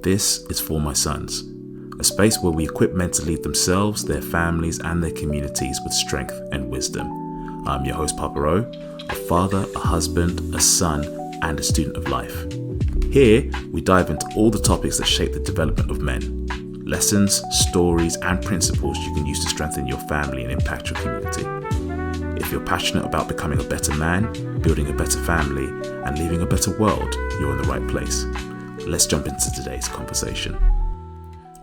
This is For My Sons, a space where we equip men to lead themselves, their families, and their communities with strength and wisdom. I'm your host, Papa O, a father, a husband, a son, and a student of life. Here, we dive into all the topics that shape the development of men. Lessons, stories, and principles you can use to strengthen your family and impact your community. If you're passionate about becoming a better man, building a better family, and leaving a better world, you're in the right place. Let's jump into today's conversation.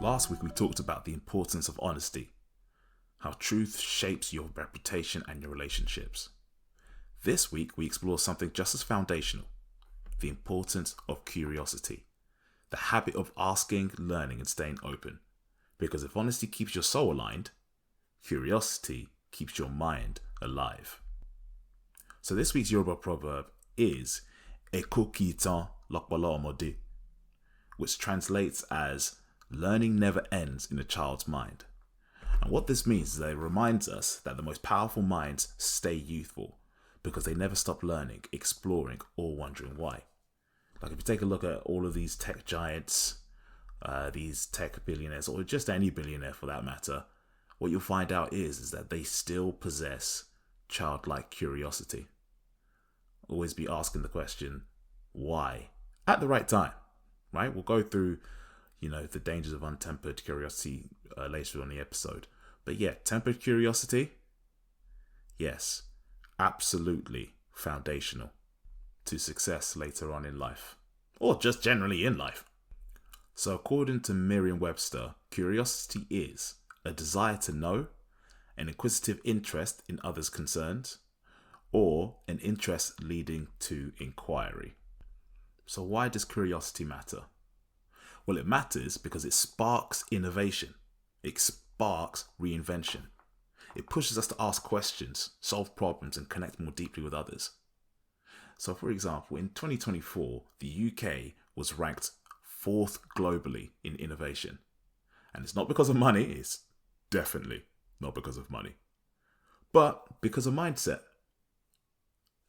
Last week we talked about the importance of honesty, how truth shapes your reputation and your relationships. This week we explore something just as foundational, the importance of curiosity, the habit of asking, learning, and staying open. Because if honesty keeps your soul aligned, curiosity keeps your mind alive. So this week's Yoruba proverb is "Eko kitan lopolo omode," which translates as "learning never ends in a child's mind." And what this means is that it reminds us that the most powerful minds stay youthful because they never stop learning, exploring, or wondering why. Like if you take a look at all of these tech giants, these tech billionaires, or just any billionaire for that matter, what you'll find out is that they still possess childlike curiosity. Always be asking the question, why? At the right time, right? We'll go through, the dangers of untempered curiosity later on in the episode. But yeah, tempered curiosity, yes, absolutely foundational to success later on in life, or just generally in life. So according to Merriam-Webster, curiosity is a desire to know, an inquisitive interest in others' concerns, or an interest leading to inquiry. So why does curiosity matter? Well, it matters because it sparks innovation. It sparks reinvention. It pushes us to ask questions, solve problems, and connect more deeply with others. So, for example, in 2024, the UK was ranked 4th globally in innovation. And it's not because of money, it's definitely not because of money, but because of mindset.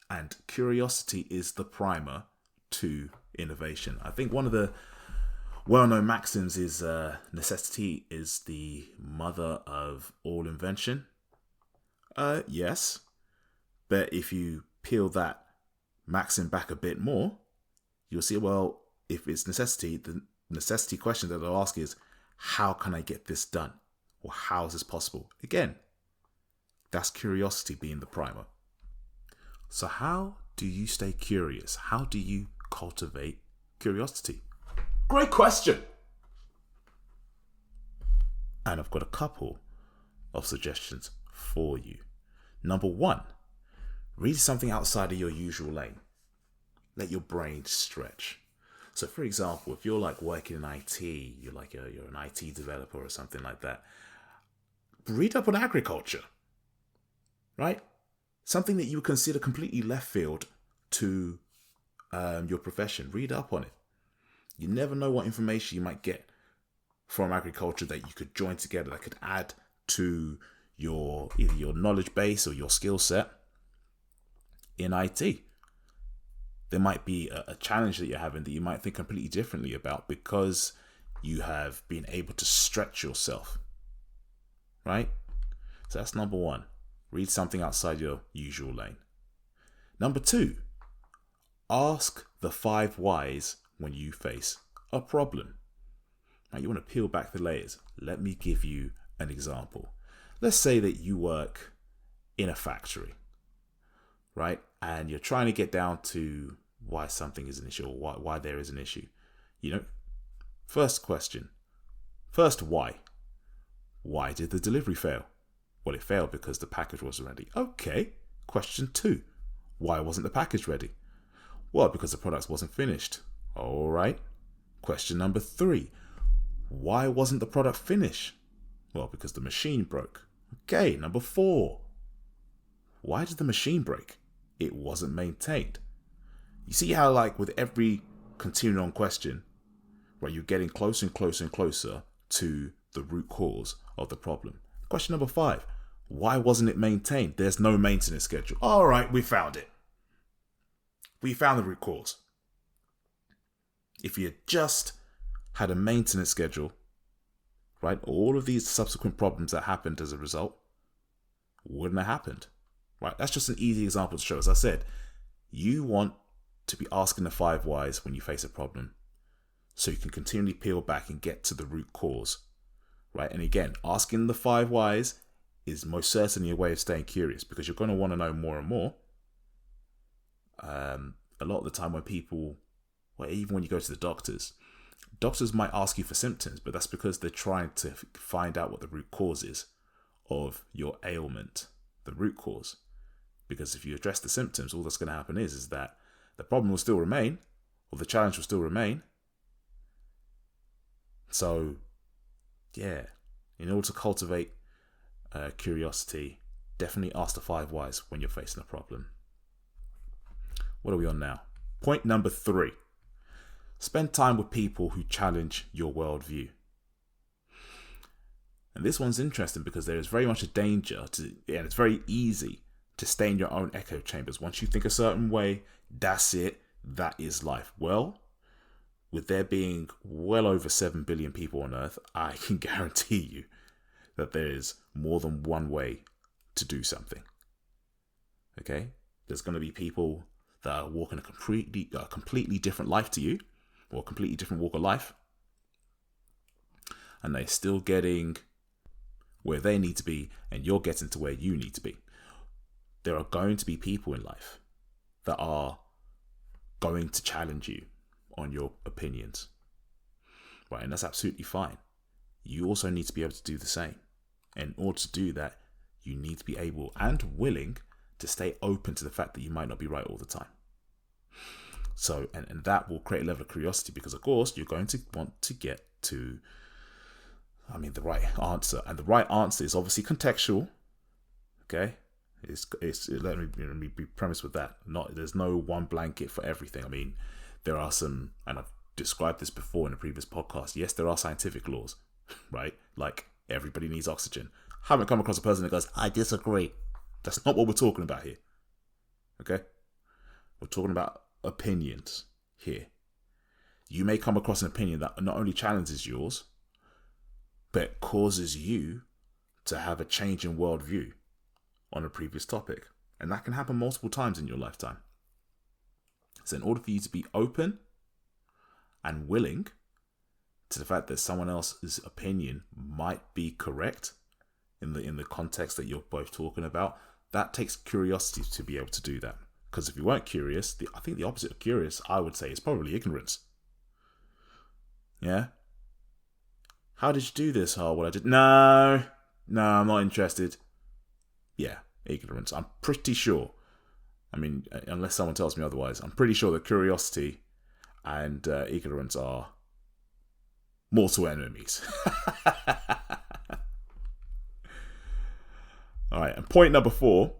And curiosity is the primer to innovation. I think one of the well-known maxims is necessity is the mother of all invention. Yes, but if you peel that maxim back a bit more, you'll see, well, if it's necessity, the necessity question that they'll ask is, how can I get this done? Or how is this possible? Again, that's curiosity being the primer. So how do you stay curious? How do you cultivate curiosity? Great question. And I've got a couple of suggestions for you. Number 1, read something outside of your usual lane. Let your brain stretch. So for example, if you're like working in IT, you're an IT developer or something like that, read up on agriculture, right? Something that you would consider completely left field to your profession. Read up on it. You never know what information you might get from agriculture that you could join together that could add to either your knowledge base or your skill set in IT. There might be a challenge that you're having that you might think completely differently about because you have been able to stretch yourself, right? So that's number 1. Read something outside your usual lane. Number 2, ask the 5 whys when you face a problem. Now you want to peel back the layers. Let me give you an example. Let's say that you work in a factory, right? And you're trying to get down to why something is an issue or why there is an issue. First question. First, why? Why did the delivery fail? Well, it failed because the package wasn't ready. Okay. Question 2. Why wasn't the package ready? Well, because the product wasn't finished. All right. Question number 3. Why wasn't the product finished? Well, because the machine broke. Okay. Number 4. Why did the machine break? It wasn't maintained. You see how, like, with every continuing on question, right, you're getting closer and closer and closer to the root cause of the problem. Question number 5. Why wasn't it maintained? There's no maintenance schedule. All right, we found it. We found the root cause. If you just had a maintenance schedule, right, all of these subsequent problems that happened as a result wouldn't have happened, right? That's just an easy example to show. As I said, you want to be asking the 5 whys when you face a problem so you can continually peel back and get to the root cause, right? And again, asking the 5 whys is most certainly a way of staying curious, because you're going to want to know more and more. A lot of the time when people, well, even when you go to the doctors might ask you for symptoms, but that's because they're trying to find out what the root cause is of your ailment, the root cause. Because if you address the symptoms, all that's going to happen is that the problem will still remain, or the challenge will still remain. So, yeah, in order to cultivate curiosity, definitely ask the 5 whys when you're facing a problem. What are we on now? Point number 3. Spend time with people who challenge your worldview. And this one's interesting because there is very much a danger and it's very easy to stay in your own echo chambers. Once you think a certain way, that's it. That is life. Well, with there being well over 7 billion people on Earth, I can guarantee you that there is more than one way to do something. Okay? There's going to be people that are walking a completely different life to you, or a completely different walk of life, and they're still getting where they need to be, and you're getting to where you need to be. There are going to be people in life that are going to challenge you on your opinions, right? And that's absolutely fine. You also need to be able to do the same. And in order to do that, you need to be able and willing to stay open to the fact that you might not be right all the time. So, and that will create a level of curiosity, because of course you're going to want to get to, the right answer. And the right answer is obviously contextual. Okay? Let me be premised with that. There's no one blanket for everything. There are some, and I've described this before in a previous podcast. Yes, there are scientific laws, right? Like everybody needs oxygen. I haven't come across a person that goes, I disagree. That's not what we're talking about here. Okay? We're talking about opinions here. You may come across an opinion that not only challenges yours, but causes you to have a change in worldview on a previous topic. And that can happen multiple times in your lifetime. So in order for you to be open and willing to the fact that someone else's opinion might be correct in the context that you're both talking about, that takes curiosity to be able to do that. Because if you weren't curious, I think the opposite of curious, I would say, is probably ignorance. Yeah? How did you do this? Oh, well, I did. No, I'm not interested. Yeah, ignorance. I'm pretty sure. Unless someone tells me otherwise, I'm pretty sure that curiosity and ignorance are mortal enemies. All right, and point number 4.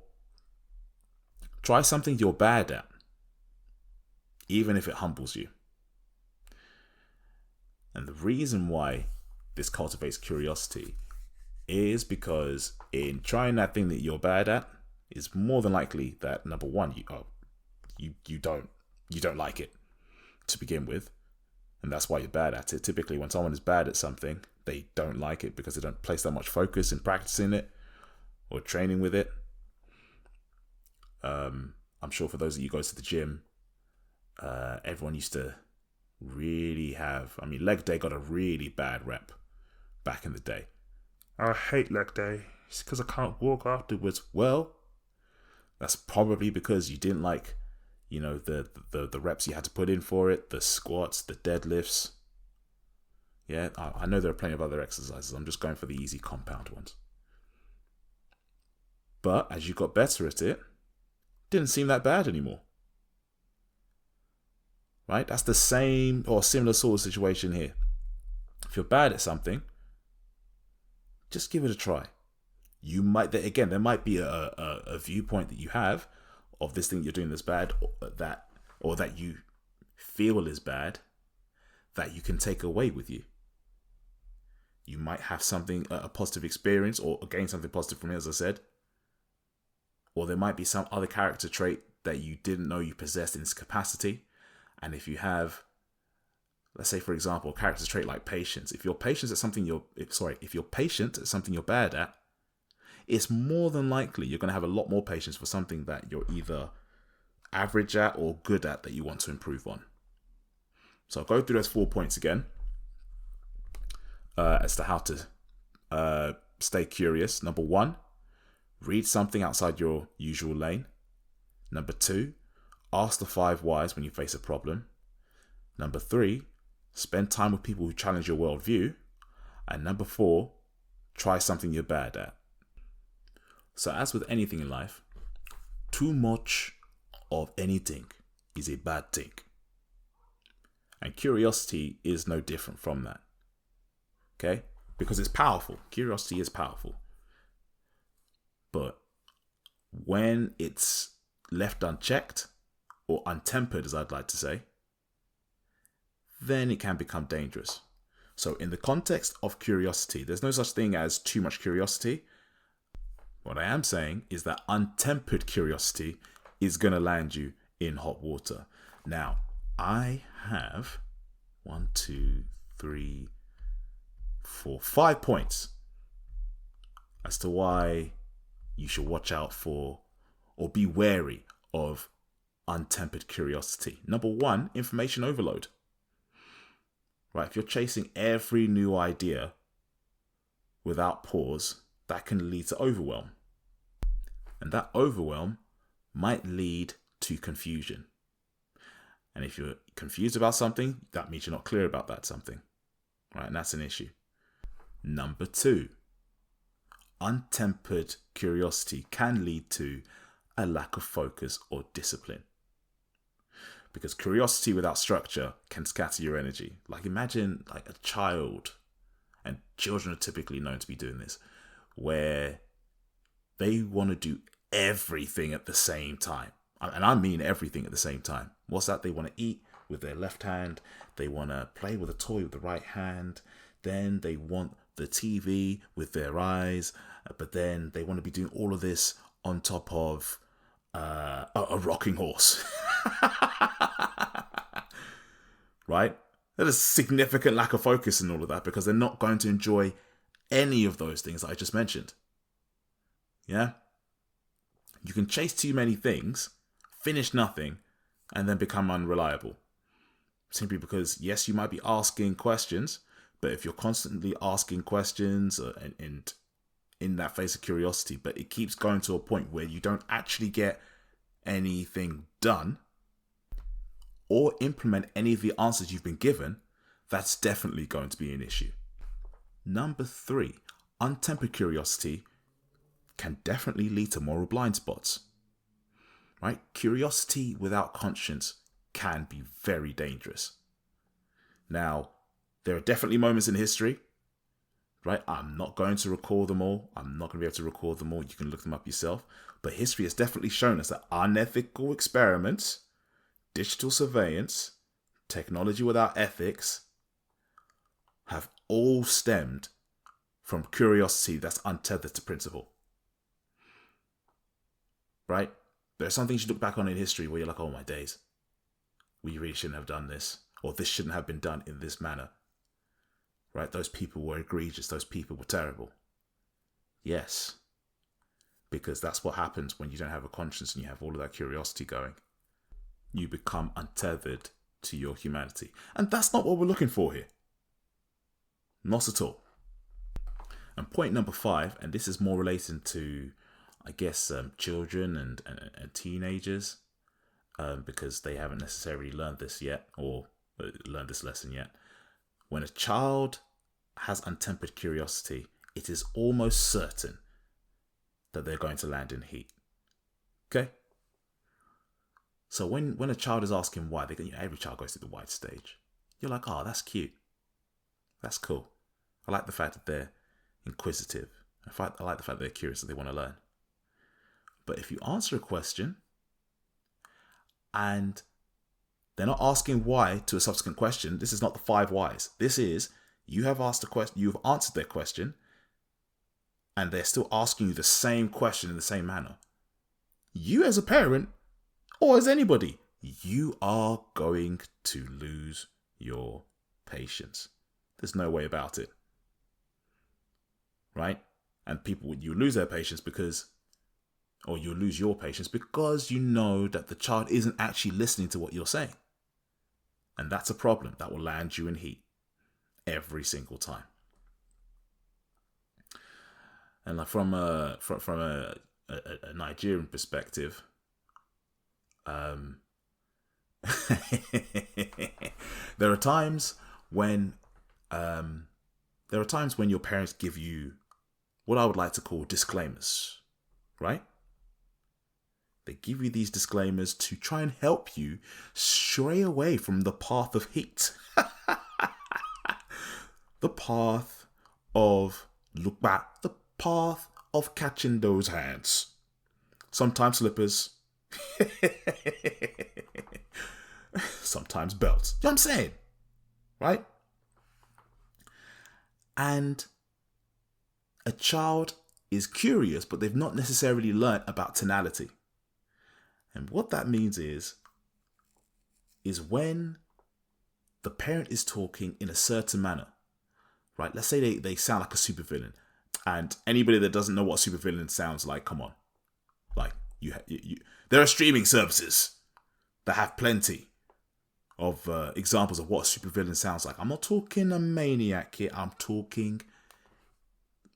Try something you're bad at, even if it humbles you. And the reason why this cultivates curiosity is because in trying that thing that you're bad at, is more than likely that number 1, you don't like it to begin with, and that's why you're bad at it. Typically, when someone is bad at something, they don't like it because they don't place that much focus in practicing it or training with it. I'm sure for those of you who go to the gym, everyone used to really have, leg day got a really bad rep back in the day. I hate leg day. It's because I can't walk afterwards. Well, that's probably because you didn't like, the reps you had to put in for it, the squats, the deadlifts. Yeah, I know there are plenty of other exercises. I'm just going for the easy compound ones. But as you got better at it, didn't seem that bad anymore. Right? That's the same or similar sort of situation here. If you're bad at something, just give it a try. You might, again, there might be a viewpoint that you have of this thing you're doing that's bad, or that you feel is bad, that you can take away with you. You might have a positive experience, or gain something positive from it, as I said. Or there might be some other character trait that you didn't know you possessed in its capacity. And if you have, let's say, for example, a character trait like patience. If you're patient at something if you're patient at something you're bad at, it's more than likely you're going to have a lot more patience for something that you're either average at or good at that you want to improve on. So I'll go through those 4 points again as to how to stay curious. Number 1, read something outside your usual lane. Number 2, ask the 5 whys when you face a problem. Number 3, spend time with people who challenge your worldview. And number 4, try something you're bad at. So as with anything in life, too much of anything is a bad thing. And curiosity is no different from that. Okay? Because it's powerful. Curiosity is powerful. But when it's left unchecked, or untempered as I'd like to say, then it can become dangerous. So in the context of curiosity, there's no such thing as too much curiosity. What I am saying is that untempered curiosity is going to land you in hot water. Now, I have 5 points as to why you should watch out for or be wary of untempered curiosity. Number 1, information overload. Right, if you're chasing every new idea without pause, that can lead to overwhelm. And that overwhelm might lead to confusion. And if you're confused about something, that means you're not clear about that something. Right, and that's an issue. Number 2, untempered curiosity can lead to a lack of focus or discipline. Because curiosity without structure can scatter your energy. Like imagine like a child, and children are typically known to be doing this, where they want to do everything at the same time. And I mean everything at the same time. What's that? They want to eat with their left hand. They want to play with a toy with the right hand. Then they want the TV with their eyes. But then they want to be doing all of this on top of a rocking horse. Right? There's a significant lack of focus in all of that because they're not going to enjoy any of those things that I just mentioned. Yeah? You can chase too many things, finish nothing, and then become unreliable. Simply because, yes, you might be asking questions, but if you're constantly asking questions and in that phase of curiosity, but it keeps going to a point where you don't actually get anything done or implement any of the answers you've been given, that's definitely going to be an issue. Number 3, untempered curiosity can definitely lead to moral blind spots. Right? Curiosity without conscience can be very dangerous. Now, there are definitely moments in history, right? I'm not going to recall them all. I'm not going to be able to record them all. You can look them up yourself. But history has definitely shown us that unethical experiments, digital surveillance, technology without ethics have all stemmed from curiosity that's untethered to principle. Right? There are some things you look back on in history where you're like, oh my days, we really shouldn't have done this, or this shouldn't have been done in this manner. Right? Those people were egregious. Those people were terrible. Yes. Because that's what happens when you don't have a conscience and you have all of that curiosity going. You become untethered to your humanity. And that's not what we're looking for here. Not at all. And point number 5, and this is more relating to, I guess, children and teenagers, because they haven't necessarily learned this yet, or learned this lesson yet. When a child has untempered curiosity, it is almost certain that they're going to land in heat. Okay? So when a child is asking why, every child goes through the why stage. You're like, oh, that's cute. That's cool. I like the fact that they're inquisitive. I like the fact that they're curious, that they want to learn. But if you answer a question and they're not asking why to a subsequent question, this is not the 5 whys. This is, you have asked a question, you've answered their question, and they're still asking you the same question in the same manner. You as a parent, or as anybody, you are going to lose your patience. There's no way about it. Right? And you lose their patience or you lose your patience because you know that the child isn't actually listening to what you're saying. And that's a problem that will land you in heat every single time. And like from a Nigerian perspective, there are times when your parents give you what I would like to call disclaimers, right? They give you these disclaimers to try and help you stray away from the path of heat. The path of the path of catching those hands. Sometimes slippers. Sometimes belts. You know what I'm saying? Right? And a child is curious, but they've not necessarily learnt about tonality. And what that means is when the parent is talking in a certain manner, right? Let's say they sound like a supervillain. And anybody that doesn't know what a supervillain sounds like, come on. Like, there are streaming services that have plenty of examples of what a supervillain sounds like. I'm not talking a maniac here. I'm talking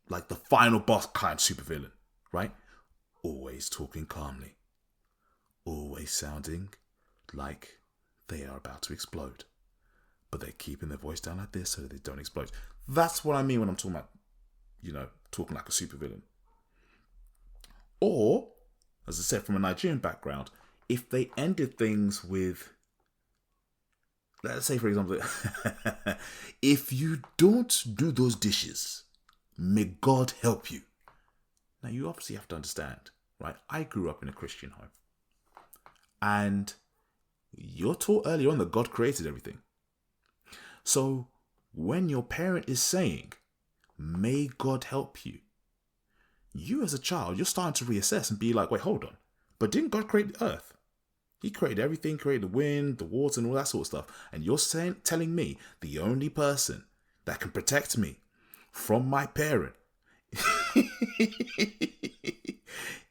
like the final boss kind supervillain, right? Always talking calmly. Always sounding like they are about to explode. But they're keeping their voice down like this so that they don't explode. That's what I mean when I'm talking about, talking like a supervillain. Or, as I said, from a Nigerian background, if they ended things with, let's say, for example, if you don't do those dishes, may God help you. Now, you obviously have to understand, right? I grew up in a Christian home. And you're taught early on that God created everything. So when your parent is saying, may God help you, you as a child, you're starting to reassess and be like, wait, hold on. But didn't God create the earth? He created everything, created the wind, the water, and all that sort of stuff. And you're telling me the only person that can protect me from my parent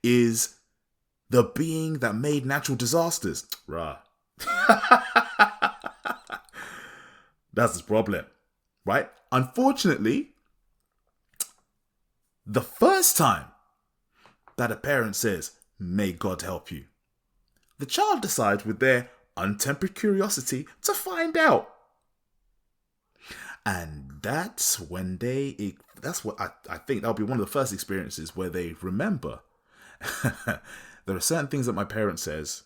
is the being that made natural disasters. Rah. That's the problem, right? Unfortunately, the first time that a parent says, may God help you, the child decides with their untempered curiosity to find out. And that's when that's what I think that'll be one of the first experiences where they remember there are certain things that my parent says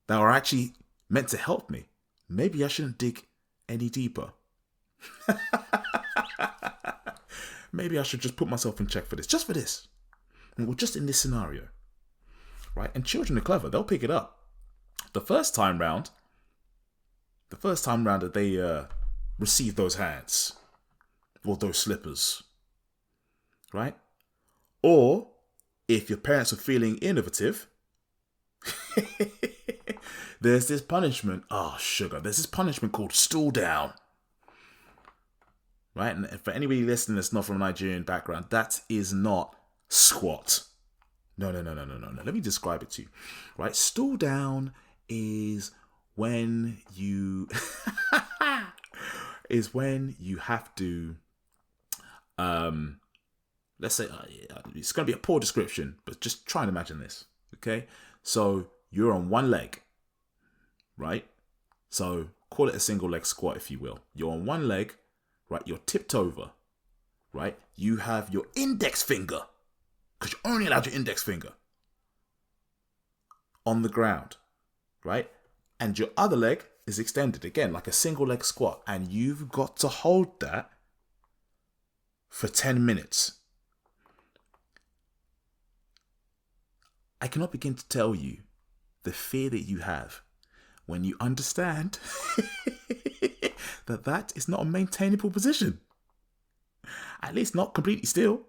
that are actually meant to help me. Maybe I shouldn't dig any deeper. Maybe I should just put myself in check for this. Just for this. And we're just in this scenario. Right? And children are clever. They'll pick it up. The first time round that they receive those hands or those slippers. Right? Or if your parents are feeling innovative, there's this punishment. Oh, sugar. There's this punishment called stool down. Right? And for anybody listening that's not from a Nigerian background, that is not squat. No. Let me describe it to you. Right? Stool down is when you have to let's say it's going to be a poor description, but just try and imagine this. Okay? So you're on one leg. Right? So call it a single leg squat, if you will. You're on one leg. Right, you're tipped over, right? You have your index finger, because you're only allowed your index finger, on the ground, right? And your other leg is extended, again, like a single leg squat. And you've got to hold that for 10 minutes. I cannot begin to tell you the fear that you have when you understand that is not a maintainable position. At least not completely still.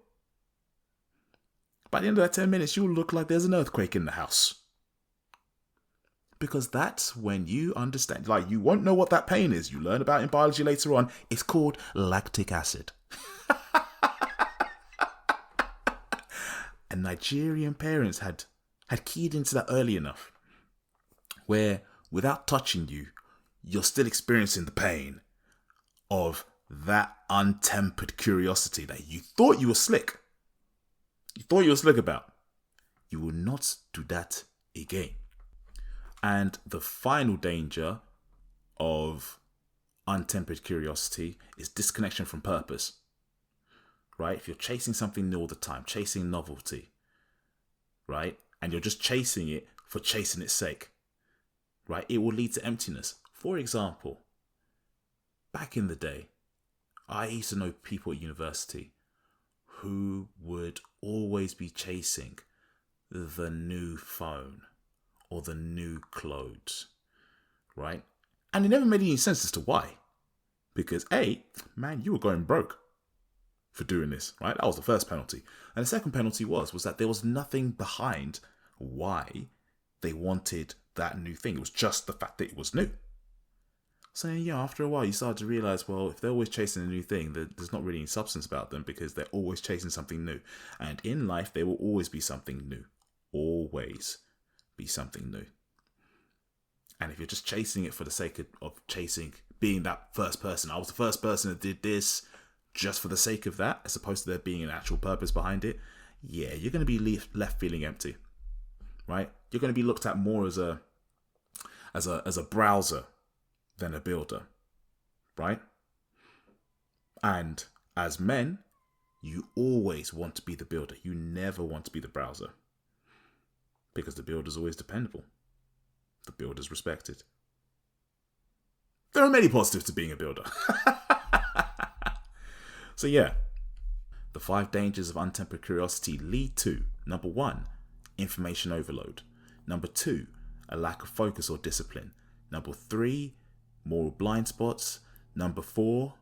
By the end of that 10 minutes, you'll look like there's an earthquake in the house. Because that's when you understand, like, you won't know what that pain is. You learn about it in biology later on. It's called lactic acid. And Nigerian parents had keyed into that early enough where without touching you, you're still experiencing the pain of that untempered curiosity that you thought you were slick. You thought you were slick about. You will not do that again. And the final danger of untempered curiosity is disconnection from purpose. Right? If you're chasing something new all the time, chasing novelty, right? And you're just chasing it for chasing its sake, right? It will lead to emptiness. For example, back in the day, I used to know people at university who would always be chasing the new phone or the new clothes, right? And it never made any sense as to why. Because A, man, you were going broke for doing this, right? That was the first penalty. And the second penalty was that there was nothing behind why they wanted that new thing. It was just the fact that it was new. So yeah, after a while, you start to realize, well, if they're always chasing a new thing, there's not really any substance about them because they're always chasing something new. And in life, there will always be something new. Always be something new. And if you're just chasing it for the sake of chasing, being that first person, I was the first person that did this just for the sake of that, as opposed to there being an actual purpose behind it, yeah, you're going to be left feeling empty, right? You're going to be looked at more as a browser than a builder, right? And as men, you always want to be the builder. You never want to be the browser. Because the builder's always dependable. The builder's respected. There are many positives to being a builder. So yeah, the 5 dangers of untempered curiosity lead to, number 1, information overload. Number 2, a lack of focus or discipline. Number 3, moral blind spots. Number 4,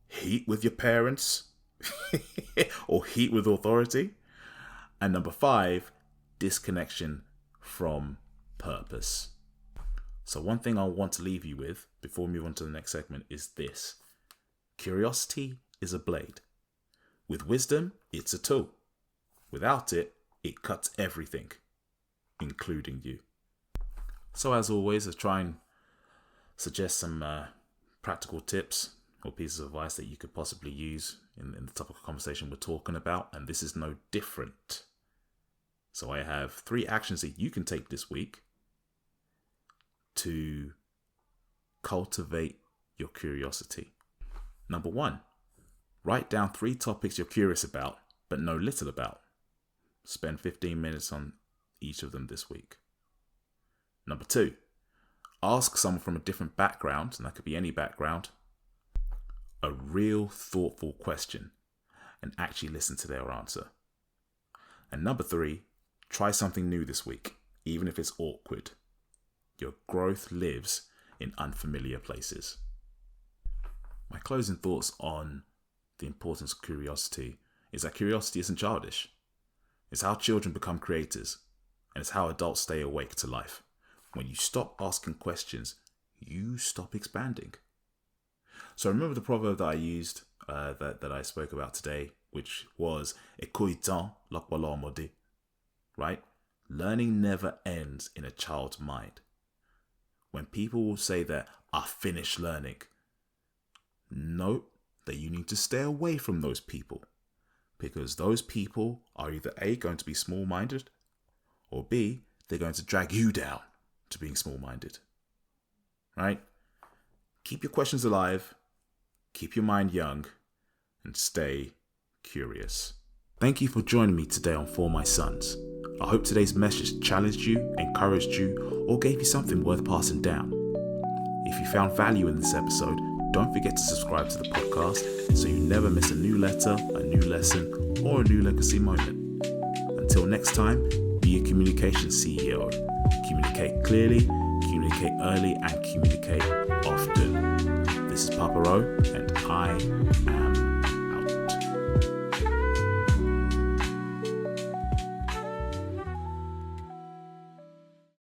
heat with your parents or heat with authority. And number 5, disconnection from purpose. So one thing I want to leave you with before we move on to the next segment is this. Curiosity is a blade. With wisdom, it's a tool. Without it, it cuts everything, including you. So as always, let's try and suggest some practical tips or pieces of advice that you could possibly use in the topic of conversation we're talking about. And this is no different. So I have 3 actions that you can take this week to cultivate your curiosity. Number 1, write down 3 topics you're curious about, but know little about. Spend 15 minutes on each of them this week. Number 2, ask someone from a different background, and that could be any background, a real thoughtful question and actually listen to their answer. And number 3, try something new this week, even if it's awkward. Your growth lives in unfamiliar places. My closing thoughts on the importance of curiosity is that curiosity isn't childish. It's how children become creators, and it's how adults stay awake to life. When you stop asking questions, you stop expanding. So remember the proverb that I used, that I spoke about today, which was "Écoute l'oqualomode," right? Learning never ends in a child's mind. When people will say that I finished learning, note that you need to stay away from those people, because those people are either A, going to be small-minded, or B, they're going to drag you down to being small-minded, right? Keep your questions alive, keep your mind young, and stay curious. Thank you for joining me today on For My Sons. I hope today's message challenged you, encouraged you, or gave you something worth passing down. If you found value in this episode, don't forget to subscribe to the podcast so you never miss a new letter, a new lesson, or a new legacy moment. Until next time, be a communication CEO. Communicate clearly, communicate early, and communicate often. This is Papa Ro, and I am